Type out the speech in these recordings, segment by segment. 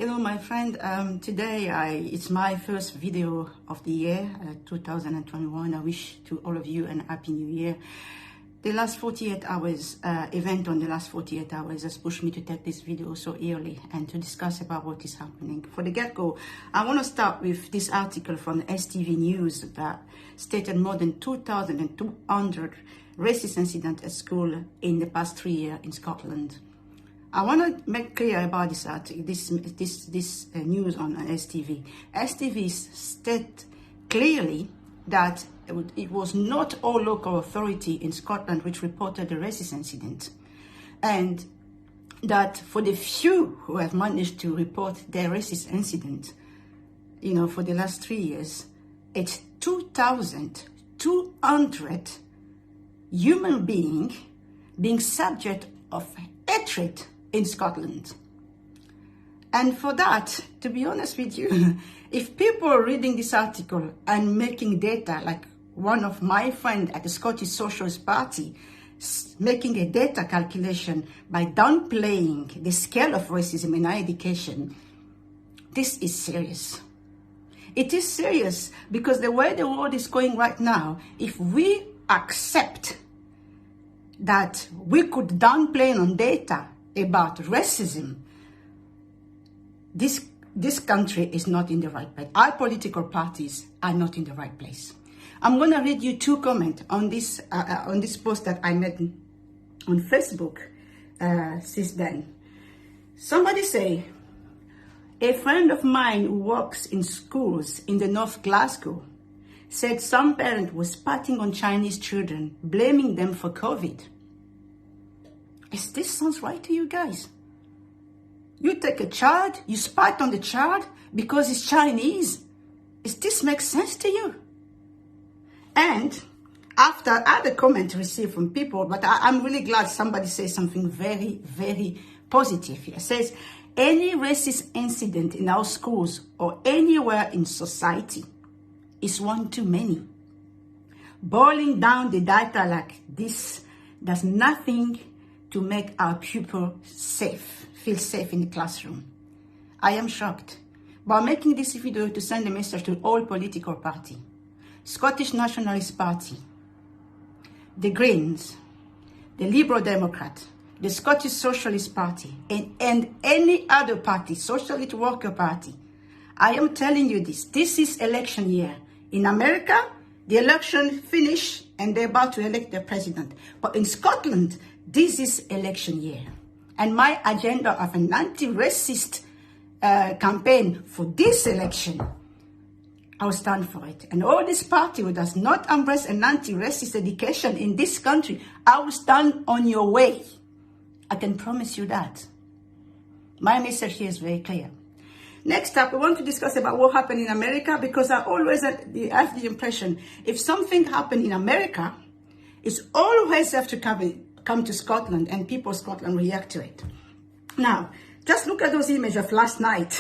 Hello, my friend. Today it's my first video of the year, 2021. I wish to all of you a happy new year. The last 48 hours, event on the last 48 hours has pushed me to take this video so early and to discuss about what is happening. For the get-go, I want to start with this article from STV News that stated more than 2,200 racist incidents at school in the past 3 years in Scotland. I want to make clear about this article, this news on STV. STV state clearly that it was not all local authority in Scotland which reported the racist incident, and that for the few who have managed to report their racist incident, for the last 3 years, it's 2,200 human beings being subject of hatred in Scotland. And for that, to be honest with you, if people are reading this article and making data, like one of my friends at the Scottish Socialist Party, making a data calculation by downplaying the scale of racism in higher education, this is serious. It is serious because the way the world is going right now, if we accept that we could downplay on data about racism, this country is not in the right place. Our political parties are not in the right place. I'm going to read you two comments on this post that I made on Facebook since then. Somebody say, a friend of mine who works in schools in the North Glasgow said some parent was spitting on Chinese children, blaming them for COVID. Is this sounds right to you guys? You take a child, you spit on the child because it's Chinese. Does this make sense to you? And after I had a comment received from people, but I'm really glad somebody says something very, very positive here. It says, any racist incident in our schools or anywhere in society is one too many. Boiling down the data like this does nothing to make our pupils feel safe in the classroom. I am shocked. By making this video to send a message to all political parties, Scottish Nationalist Party, the Greens, the Liberal Democrat, the Scottish Socialist Party, and any other party, Socialist Worker Party, I am telling you this. This is election year. In America, the election finished and they're about to elect their president. But in Scotland, this is election year. And my agenda of an anti-racist campaign for this election, I'll stand for it. And all this party who does not embrace an anti-racist education in this country, I will stand on your way. I can promise you that. My message here is very clear. Next up, we want to discuss about what happened in America, because I always have the impression if something happened in America, it's always have to come to Scotland, and people of Scotland react to it. Now, just look at those images of last night.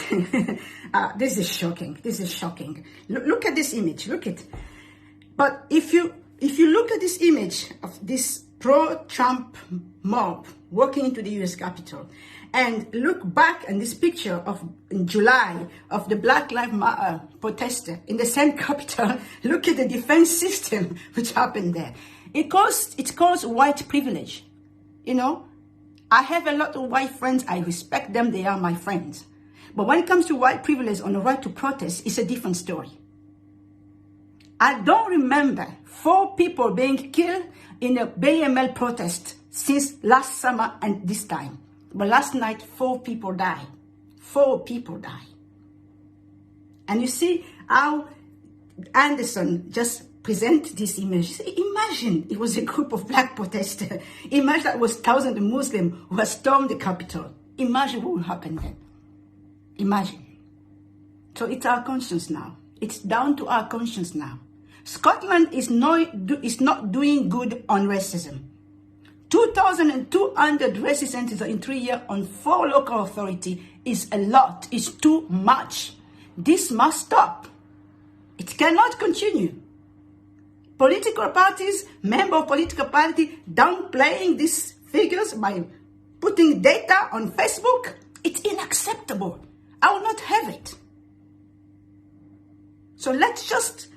This is shocking. This is shocking. Look at this image. Look at it. But if you look at this image of this pro-Trump mob walking into the U.S. Capitol, and look back at this picture of in July of the Black Lives Matter protester in the same Capitol, look at the defense system which happened there. It's called white privilege. I have a lot of white friends. I respect them. They are my friends. But when it comes to white privilege on the right to protest, it's a different story. I don't remember 4 people being killed in a BML protest since last summer and this time. But last night, 4 people died. 4 people died. And you see how Anderson just present this image. Imagine it was a group of black protesters. Imagine that was thousands of Muslims who had stormed the Capitol. Imagine what would happen then. Imagine. So it's our conscience now. It's down to our conscience now. Scotland is not doing good on racism. 2,200 racist incidents in 3 years on 4 local authorities is a lot. It's too much. This must stop. It cannot continue. Political parties, member of political party, downplaying these figures by putting data on Facebook, it's unacceptable. I will not have it. So let's just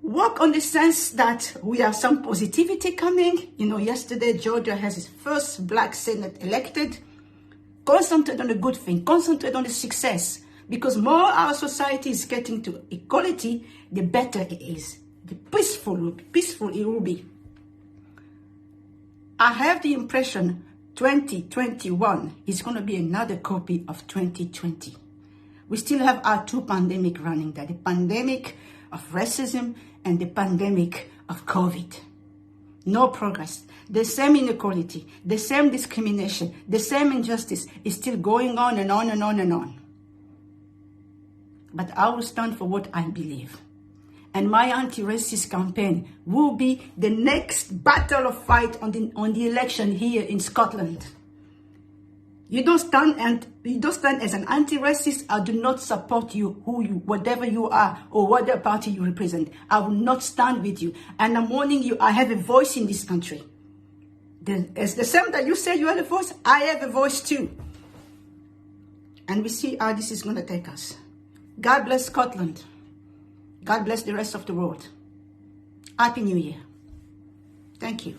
work on the sense that we have some positivity coming. You know, yesterday Georgia has its first black Senate elected. Concentrate on the good thing. Concentrate on the success. Because more our society is getting to equality, the better it is. The peaceful it will be. I have the impression 2021 is going to be another copy of 2020. We still have our two pandemics running there. The pandemic of racism and the pandemic of COVID. No progress. The same inequality, the same discrimination, the same injustice is still going on and on and on and on. But I will stand for what I believe. And my anti-racist campaign will be the next battle of fight on the election here in Scotland. You don't stand as an anti-racist. I do not support you, whatever you are or whatever party you represent. I will not stand with you. And I'm warning you, I have a voice in this country. It's the same that you say you have a voice, I have a voice too. And we see how this is going to take us. God bless Scotland. God bless the rest of the world. Happy New Year. Thank you.